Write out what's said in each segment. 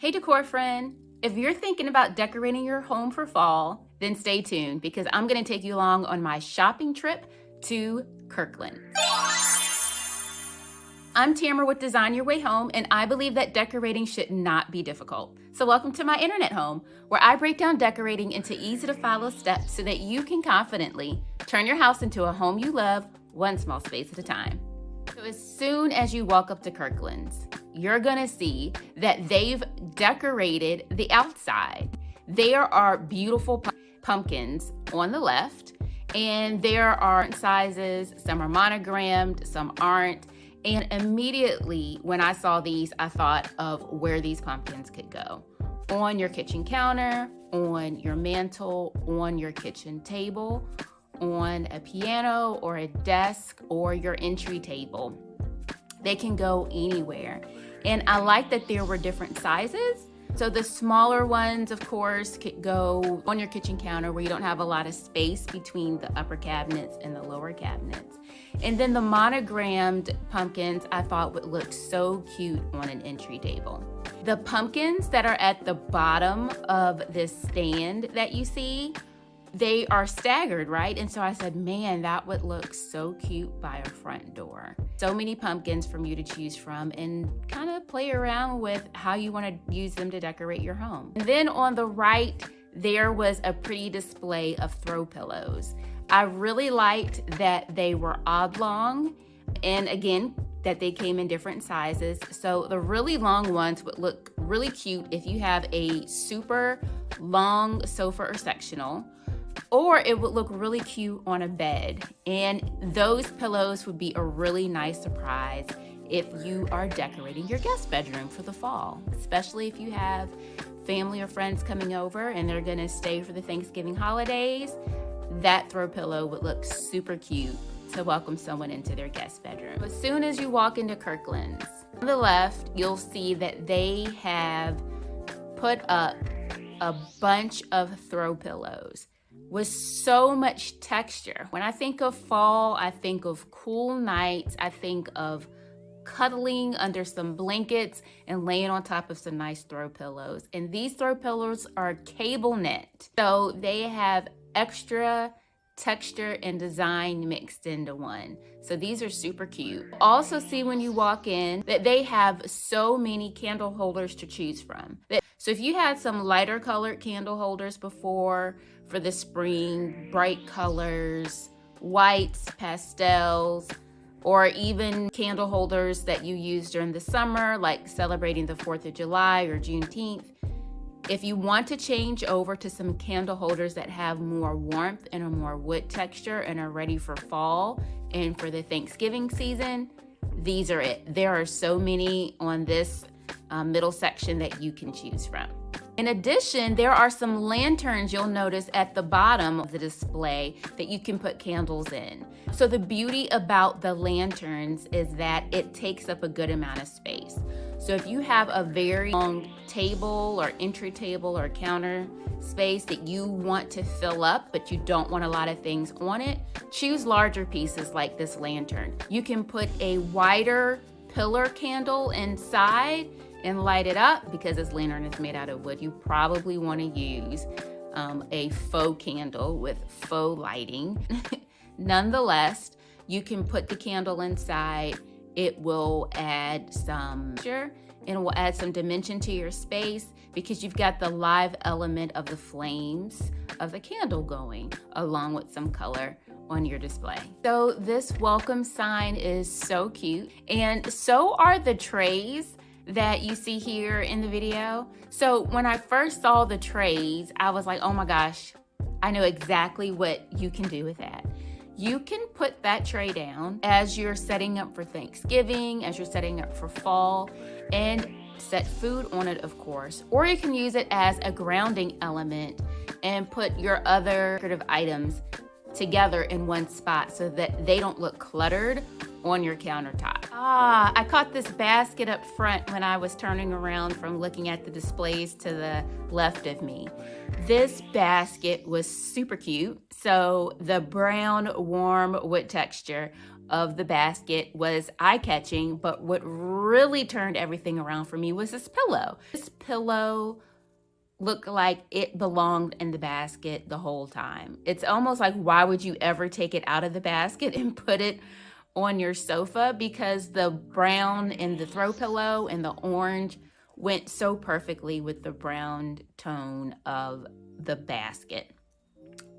Hey Decor Friend, if you're thinking about decorating your home for fall, then stay tuned because I'm going to take you along on my shopping trip to Kirkland. I'm Tamara with Design Your Way Home, and I believe that decorating should not be difficult. So welcome to my internet home, where I break down decorating into easy-to-follow steps so that you can confidently turn your house into a home you love, one small space at a time. So as soon as you walk up to Kirkland's, you're gonna see that they've decorated the outside. There are beautiful pumpkins on the left, and there are sizes, some are monogrammed, some aren't. And immediately when I saw these, I thought of where these pumpkins could go. On your kitchen counter, on your mantle, on your kitchen table, on a piano or a desk or your entry table. They can go anywhere. And I like that there were different sizes. So the smaller ones, of course, could go on your kitchen counter where you don't have a lot of space between the upper cabinets and the lower cabinets. And then the monogrammed pumpkins I thought would look so cute on an entry table. The pumpkins that are at the bottom of this stand that you see, they are staggered, right? And so I said, man, that would look so cute by a front door. So many pumpkins for you to choose from and kind of play around with how you want to use them to decorate your home. And then on the right, there was a pretty display of throw pillows. I really liked that they were oblong, and again, that they came in different sizes. So the really long ones would look really cute if you have a super long sofa or sectional, or it would look really cute on a bed. And those pillows would be a really nice surprise if you are decorating your guest bedroom for the fall, especially if you have family or friends coming over and they're gonna stay for the Thanksgiving holidays. That throw pillow would look super cute to welcome someone into their guest bedroom. As soon as you walk into Kirkland's, on the left, you'll see that they have put up a bunch of throw pillows with so much texture. When I think of fall, I think of cool nights. I think of cuddling under some blankets and laying on top of some nice throw pillows. And these throw pillows are cable knit. So they have extra texture and design mixed into one. So these are super cute. Also see when you walk in that they have so many candle holders to choose from. So if you had some lighter colored candle holders before for the spring, bright colors, whites, pastels, or even candle holders that you use during the summer, like celebrating the 4th of July or Juneteenth, if you want to change over to some candle holders that have more warmth and a more wood texture and are ready for fall and for the Thanksgiving season, these are it. There are so many on this middle section that you can choose from. In addition, there are some lanterns you'll notice at the bottom of the display that you can put candles in. So the beauty about the lanterns is that it takes up a good amount of space. So if you have a very long table or entry table or counter space that you want to fill up, but you don't want a lot of things on it, choose larger pieces like this lantern. You can put a wider pillar candle inside and light it up. Because this lantern is made out of wood, you probably want to use a faux candle with faux lighting. Nonetheless, you can put the candle inside. It will add some texture and it will add some dimension to your space because you've got the live element of the flames of the candle going along with some color on your display. So this welcome sign is so cute, and so are the trays that you see here in the video. So when I first saw the trays, I was like, oh my gosh, I know exactly what you can do with that. You can put that tray down as you're setting up for Thanksgiving, as you're setting up for fall, and set food on it, of course. Or you can use it as a grounding element and put your other decorative items together in one spot so that they don't look cluttered on your countertop. I caught this basket up front when I was turning around from looking at the displays to the left of me. This basket was super cute. So the brown, warm wood texture of the basket was eye-catching, but what really turned everything around for me was this pillow. This pillow looked like it belonged in the basket the whole time. It's almost like, why would you ever take it out of the basket and put it on your sofa? Because the brown in the throw pillow and the orange went so perfectly with the brown tone of the basket.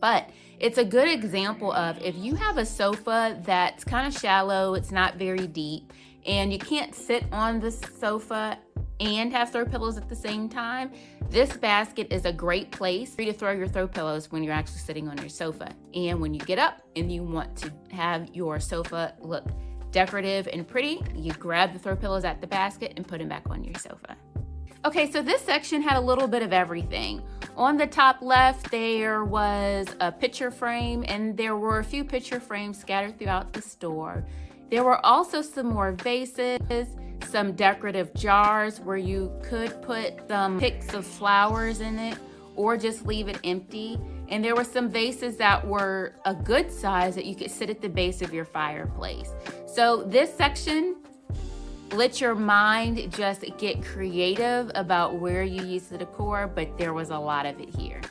But it's a good example of, if you have a sofa that's kind of shallow, it's not very deep, and you can't sit on the sofa and have throw pillows at the same time, this basket is a great place for you to throw your throw pillows when you're actually sitting on your sofa. And when you get up and you want to have your sofa look decorative and pretty, you grab the throw pillows at the basket and put them back on your sofa. Okay, so this section had a little bit of everything. On the top left, there was a picture frame, and there were a few picture frames scattered throughout the store. There were also some more vases, some decorative jars where you could put some picks of flowers in it or just leave it empty. And there were some vases that were a good size that you could sit at the base of your fireplace. So this section, let your mind just get creative about where you use the decor, but there was a lot of it here.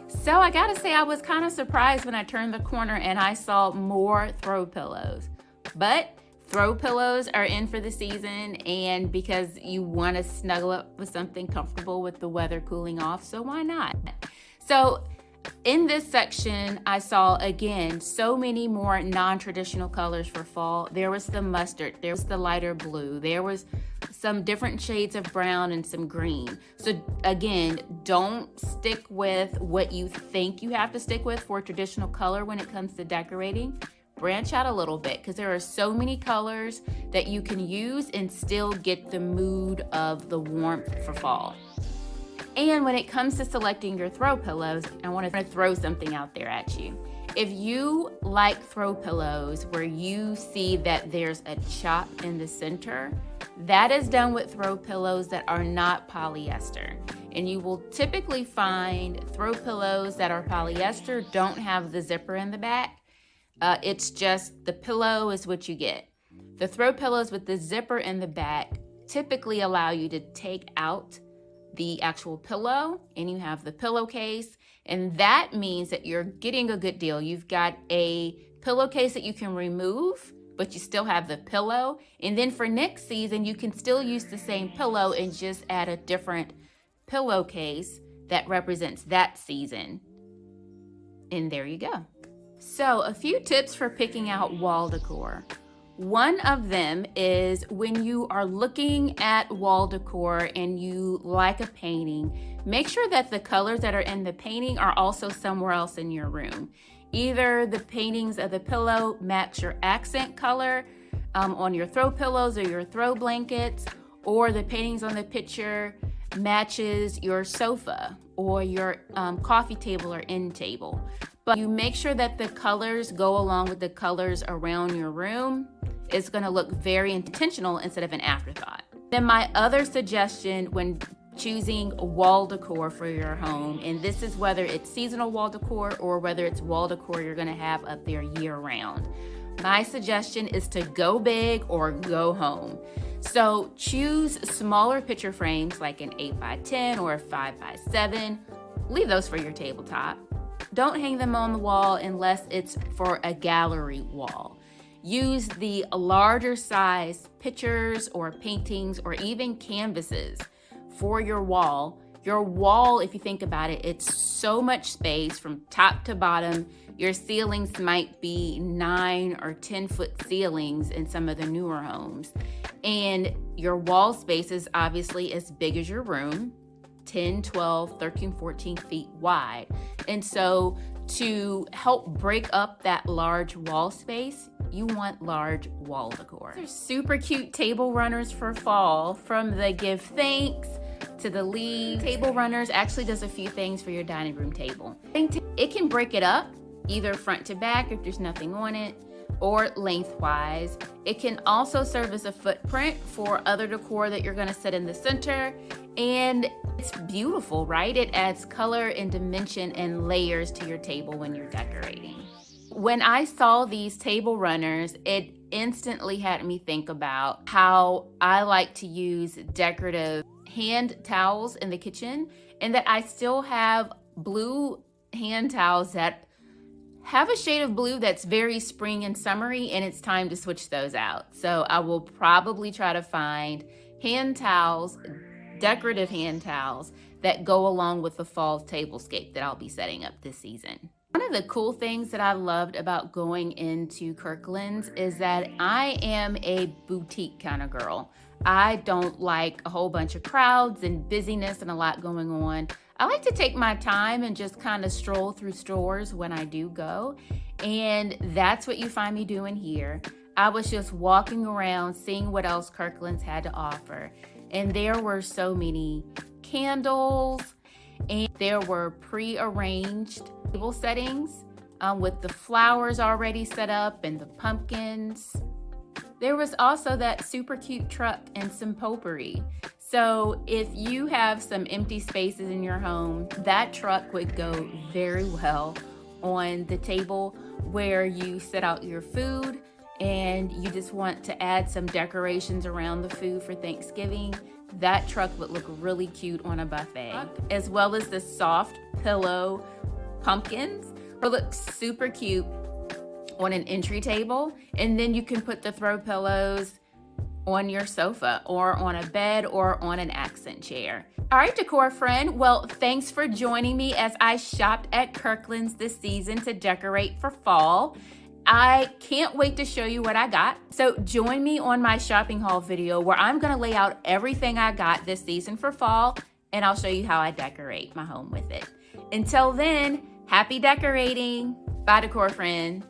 So I gotta say, I was kind of surprised when I turned the corner and I saw more throw pillows. But throw pillows are in for the season, and because you want to snuggle up with something comfortable with the weather cooling off, so why not? So in this section, I saw, again, so many more non-traditional colors for fall. There was the mustard, there was the lighter blue, there was some different shades of brown and some green. So again, don't stick with what you think you have to stick with for traditional color when it comes to decorating. Branch out a little bit, because there are so many colors that you can use and still get the mood of the warmth for fall. And when it comes to selecting your throw pillows, I want to throw something out there at you. If you like throw pillows where you see that there's a chop in the center, that is done with throw pillows that are not polyester. And you will typically find throw pillows that are polyester don't have the zipper in the back. It's just the pillow is what you get. The throw pillows with the zipper in the back typically allow you to take out the actual pillow, and you have the pillowcase, and that means that you're getting a good deal. You've got a pillowcase that you can remove, but you still have the pillow. And then for next season, you can still use the same pillow and just add a different pillowcase that represents that season. And there you go. So a few tips for picking out wall decor. One of them is, when you are looking at wall decor and you like a painting, make sure that the colors that are in the painting are also somewhere else in your room. Either the paintings of the pillow match your accent color on your throw pillows or your throw blankets, or the paintings on the picture matches your sofa or your coffee table or end table. But you make sure that the colors go along with the colors around your room. It's going to look very intentional instead of an afterthought. Then my other suggestion when choosing wall decor for your home, and this is whether it's seasonal wall decor or whether it's wall decor you're going to have up there year round, my suggestion is to go big or go home. So choose smaller picture frames like an 8x10 or a 5x7. Leave those for your tabletop. Don't hang them on the wall unless it's for a gallery wall. Use the larger size pictures or paintings or even canvases for your wall. Your wall, if you think about it, it's so much space from top to bottom. Your ceilings might be 9 or 10-foot ceilings in some of the newer homes. And your wall space is obviously as big as your room, 10, 12, 13, 14 feet wide. And so to help break up that large wall space, you want large wall decor. They're super cute table runners for fall, from the give thanks to the leaves. Table runners actually does a few things for your dining room table. It can break it up either front to back if there's nothing on it, or lengthwise. It can also serve as a footprint for other decor that you're going to set in the center. And it's beautiful, right? It adds color and dimension and layers to your table when you're decorating. When I saw these table runners, it instantly had me think about how I like to use decorative hand towels in the kitchen, and that I still have blue hand towels that have a shade of blue that's very spring and summery, and it's time to switch those out. So I will probably try to find hand towels, decorative hand towels, that go along with the fall tablescape that I'll be setting up this season. One of the cool things that I loved about going into Kirkland's is that I am a boutique kind of girl. I don't like a whole bunch of crowds and busyness and a lot going on. I like to take my time and just kind of stroll through stores when I do go. And that's what you find me doing here. I was just walking around, seeing what else Kirkland's had to offer. And there were so many candles, and there were pre-arranged table settings with the flowers already set up and the pumpkins. There was also that super cute truck and some potpourri. So if you have some empty spaces in your home, that truck would go very well on the table where you set out your food and you just want to add some decorations around the food for Thanksgiving. That truck would look really cute on a buffet, as well as the soft pillow pumpkins will look super cute on an entry table. And then you can put the throw pillows on your sofa or on a bed or on an accent chair. All right, Decor Friend. Well, thanks for joining me as I shopped at Kirkland's this season to decorate for fall. I can't wait to show you what I got. So join me on my shopping haul video where I'm gonna lay out everything I got this season for fall, and I'll show you how I decorate my home with it. Until then, happy decorating. Bye, Decor Friend.